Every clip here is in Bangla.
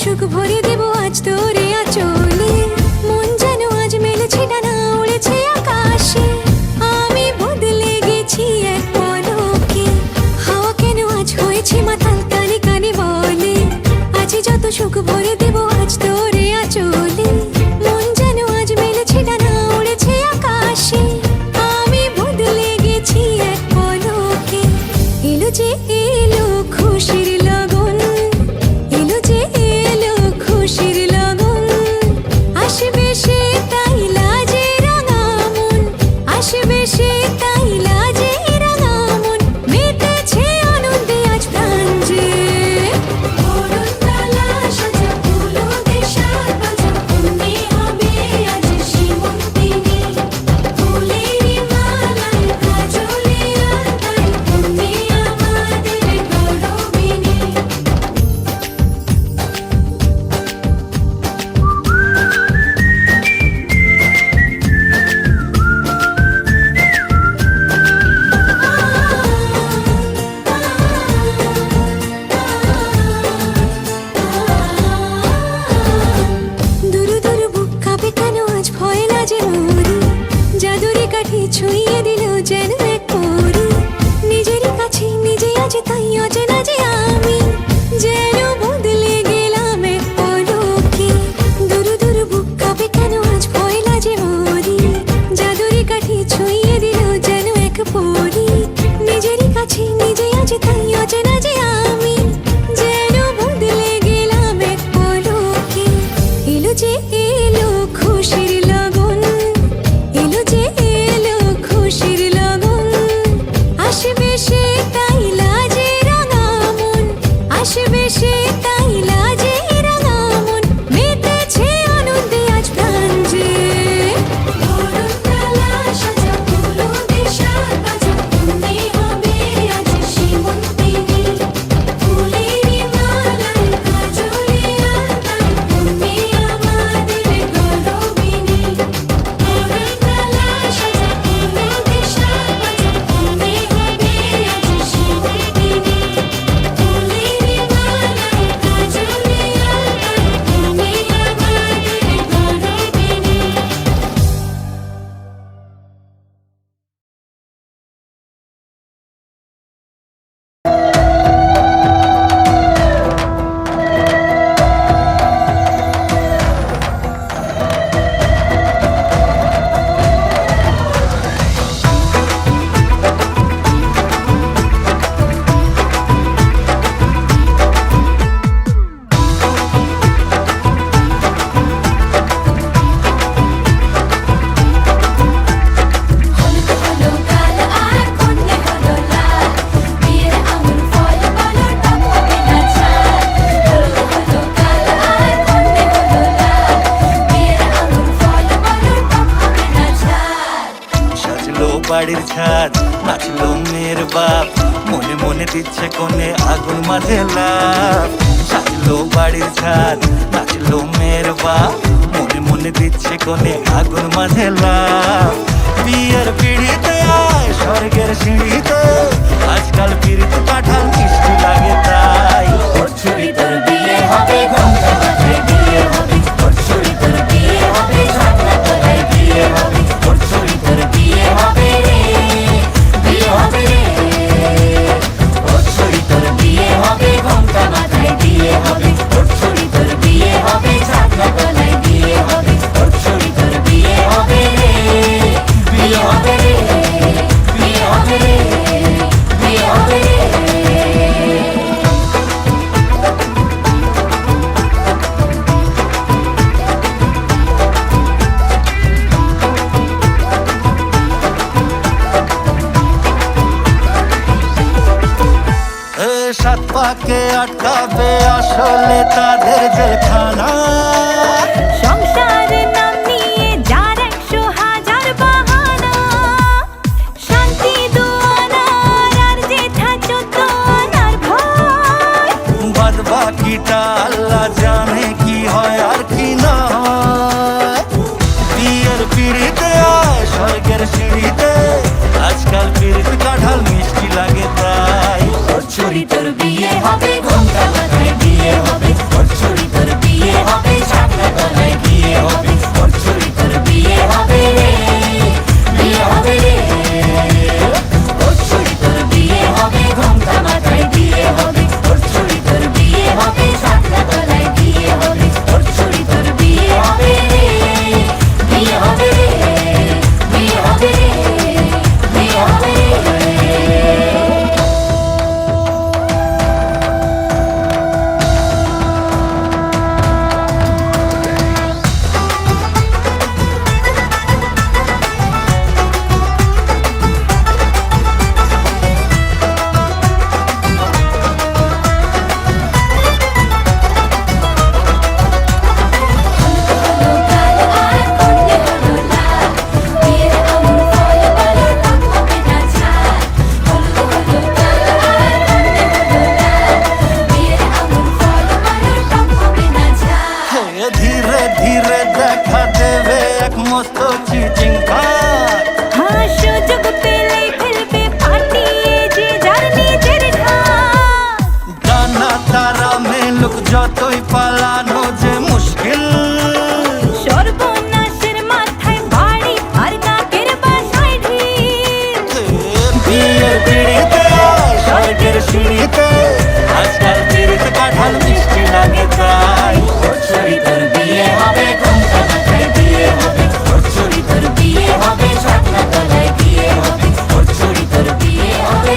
সুখ ভরে দেব আজ তোরে আঁচলে। মন যেন আজ মেলেছে ডানা, উড়েছে আকাশে। আমি বদলে গেছি এক পলকে, হাওয়া কেন আজ হয়েছে মাতাল, কানে কানে বলে আজ যত সুখ ভরে দেব আজ তোরে আঁচলে। মন যেন আজ মেলেছে ডানা, উড়েছে আকাশে। আমি বদলে গেছি এক পলকে। এলো যে এলো খুশির লগন, এলো যে এলো খুশির লগন। আসবে সে তাই লাজে রাঙা মন, আসবে সে তাই লাজে রাঙা মন। মেতেছে আনন্দে আজ প্রাণ যে। বরণডালা সাজা ফুলো দেশার বাজা, অমনি হবে আজ সীমন্তিনী। ফুলেরই মালায় কাজলে আলতায়, অমনি আমাদের গৌরবিনী। দুরু দুরু বুক কাঁপে কেন আজ ভয় লাজে মরি। জাদুরি কাঠি ছুঁয়ে দিল যেন এক পরি। নিজেরই কাছে নিজে আজ তাই অচেনা যে আমি, যেন বদলে গেলাম এক পলকে। দুরু দুরু বুক কাঁপে কেন আজ ভয় লাজে মরি। জাদুরি কাঠি ছুঁয়ে দিল যেন এক পরি। নিজেরই কাছে নিজে আজ তাই অচেনা যে আমি, যেন বদলে গেলাম এক পলকে। এলো যে এলো খুশির লগন, এলো যে এলো খুশির লগন। আসবে সে তাই লাজে রাঙা মন, আসবে সে তাই লাজে রাঙা মন। মেতেছে আনন্দে আজ প্রাণ যে। বরণডালা সাজা ফুলো দেশার বাজা, অমনি হবে আজ সীমন্তিনী। ফুলেরই মালায় কাজলে আলতায়, অমনি আমাদের গৌরবিনী। বরণডালা সাজা ফুলো দেশার বাজা, অমনি হবে আজ সীমন্তিনী। ফুলেরই মালায় কাজলে আলতায়, অমনি আমাদের গৌরবিনী। হলুদ হলো গাল আর কন্যা হলো লাল, বিয়ের আঙুর ফল বলো টক হবে না ঝাল। হলুদ হলো গাল আর কন্যা হলো লাল, বিয়ের আঙুর ফল বলো টক হবে না ঝাল। সাজলো বাড়ির ছাদ, নাচলো মেয়ের বাপ, মনে মনে দিচ্ছে কোণে আগুন মাঝে লাভ। সাজলো বাড়ির ছাদ, নাচলো মেয়ের বাপ, মনে মনে দিচ্ছে কোণে আগুন মাঝে লাভ। বিয়ের পিড়িতে আয় স্বর্গের সিঁড়িতে, আজকাল পিড়িতে কাঁঠাল মিষ্টি লাগে তাই। ওর ছুরি তোর বিয়ে হবে, ঘোমটা মাথায় বিয়ে হবে। ওর ছুরি তোর বিয়ে হবে, ঝাঁকড়া তলায় বিয়ে হবে। ওর ছুরি তোর বিয়ে হবে রে, বিয়ে হবে রে। ওর ছুরি তোর বিয়ে হবে, ঘোমটা মাথায় বিয়ে হবে। ওর ছুরি তোর বিয়ে হবে, ঝাঁকড়া তলায় বিয়ে হবে। ওর ছুরি তোর বিয়ে হবে রে, বিয়ে হবে রে, বিয়ে হবে রে, বিয়ে হবে রে। এ সাত পাকে আটকাবে আসলে তাদের জেলখানা। সংসারের নাম নিয়ে যার 100,000 বাহানা। শান্তি দুয়ানার আর যেথা 14 আনার ভয়। বাদ বাকিটা আল্লাহ জানে কি হয় আর কি না হয়। বিয়ের পিড়িতে আয় স্বর্গের সিঁড়িতে, আজকাল পিড়িতে কাঁঠাল মিষ্টি লাগে তাই। ওর ছুরি তোর বিয়ে হবে, ঘোমটা মাথায় বিয়ে হবে। ওর ছুরি তোর মস্ত চিচিং খাট। হ্যাঁ, সুযোগ পেলেই ফেলবে ফাটিয়ে যে যার নিজের ঢাক। ডানা তারা মেলুক যতই পালানো যে মুশকিল। সর্বনাশের মাথায় বাড়ি আর নাকের বাসায় ঢিল। বিয়ের পিড়িতে স্বর্গের সিঁড়িতে আজকাল পিড়িতে কাঁঠাল মিষ্টি লাগে তাই। ওর ছড়ি তোর বিয়ে হবে, ঘোমটা মাথায় বিয়ে হবে। ওর ছড়ি তোর বিয়ে হবে, ছাতনা তলায় বিয়ে হবে। ওর ছড়ি তোর বিয়ে হবে।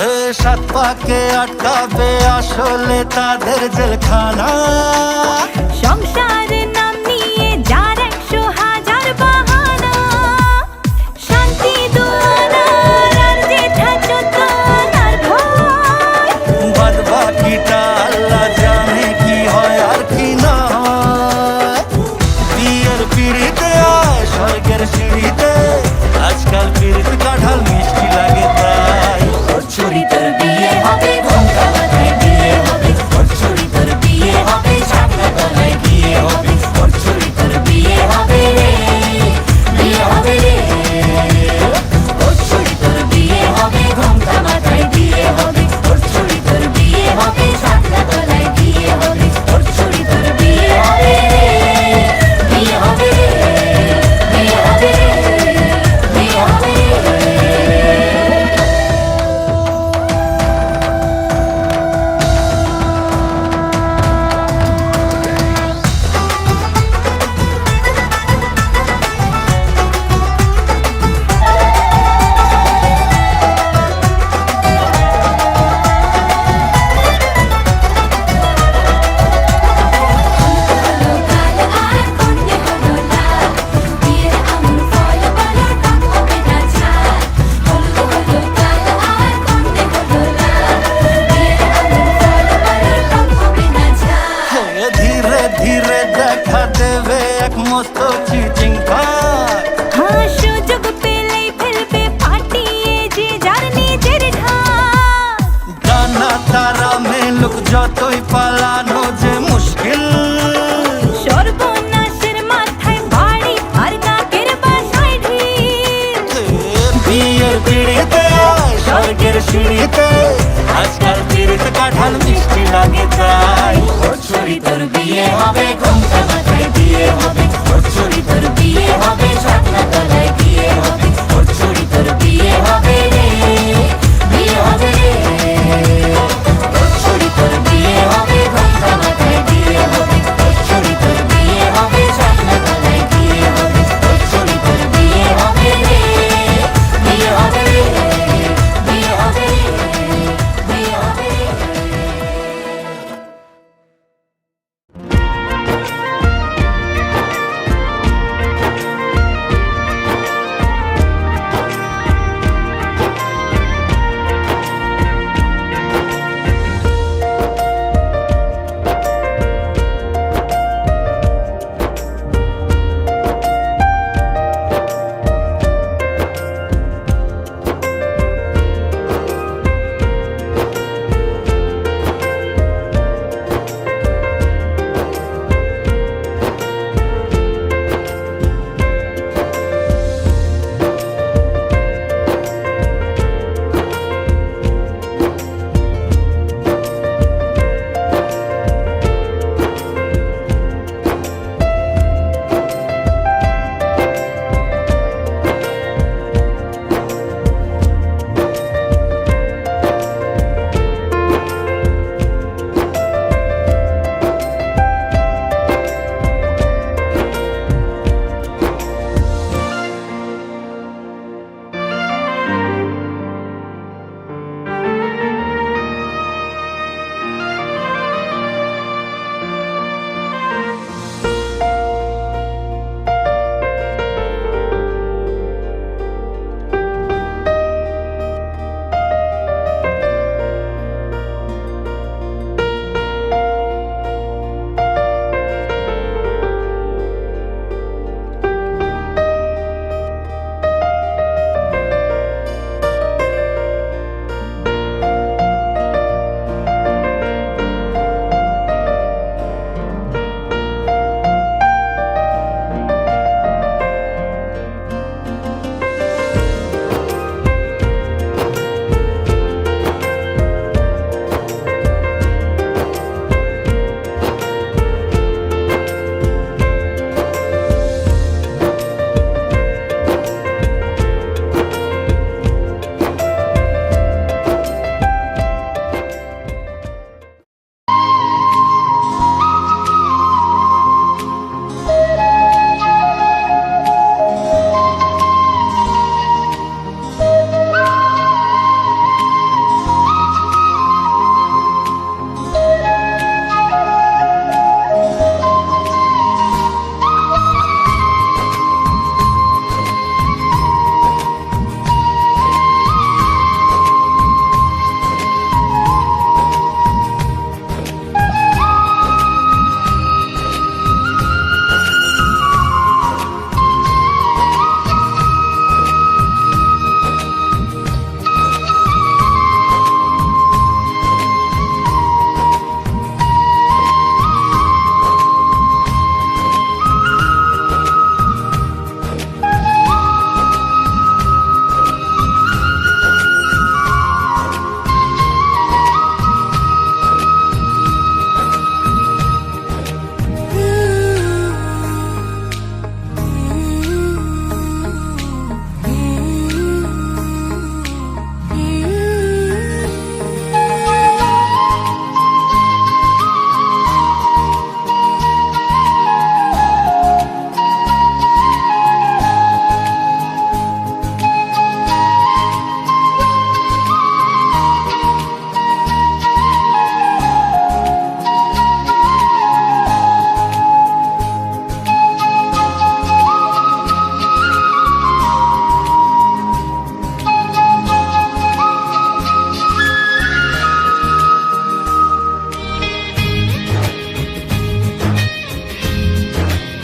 এ সাত পাকে আটকাবে আসলে তাদের জেলখানা। সংসারের নাম নিয়ে যার 100,000 বাহানা। শান্তি দুয়ানার আর জেঠা চোদ্দানার ভয়। বাদ বাকিটা আল্লাহ জানে কি হয় আর কি না হয়। বিয়ের পিড়িতে আয় স্বর্গের সিঁড়িতে আজকাল পিড়িতে কাঁঠাল মিষ্টি লাগে তাই। ওর ছড়ি তোর বিয়ে হবে, ঘোমটা মাথায় বিয়ে হবে। ওর ছড়ি তোর বিয়ে হবে, ছাতনা তলায় বিয়ে হবে। ওর ছড়ি তোর বিয়ে হবে রে, বিয়ে হবে রে। ওর ছড়ি তোর বিয়ে হবে, ঘোমটা মাথায় বিয়ে হবে। ওর ছড়ি তোর বিয়ে হবে, ছাতনা তলায় বিয়ে হবে। ওর ছড়ি তোর বিয়ে হবে রে, বিয়ে হবে রে, বিয়ে হবে রে, বিয়ে হবে রে। হলো কাল আর কন্যে হলো লাল। বিয়ের আঙুর ফল বলো টক হবে না ঝাল। হলো কাল আর কন্যে হলো লাল। বিয়ের আঙুর ফল বলো টক হবে না ঝাল। এ ধীরে ধীরে দেখা দেবে এক মস্ত চিচিং খাট। হ্যাঁ, সুযোগ পেলেই ফেলবে ফাটিয়ে যে যার নিজের ঢাক। ডানা তারা মেলুক যতই পালানো যে মুশকিল। সর্বনাশের মাথায় বাড়ি আর নাকের বাসায় ঢিল। বিয়ের পিড়িতে আয় স্বর্গের সিঁড়িতে আজকাল পিড়িতে কাঁঠাল মিষ্টি লাগে তাই। ওর ছড়ি তোর বিয়ে হবে,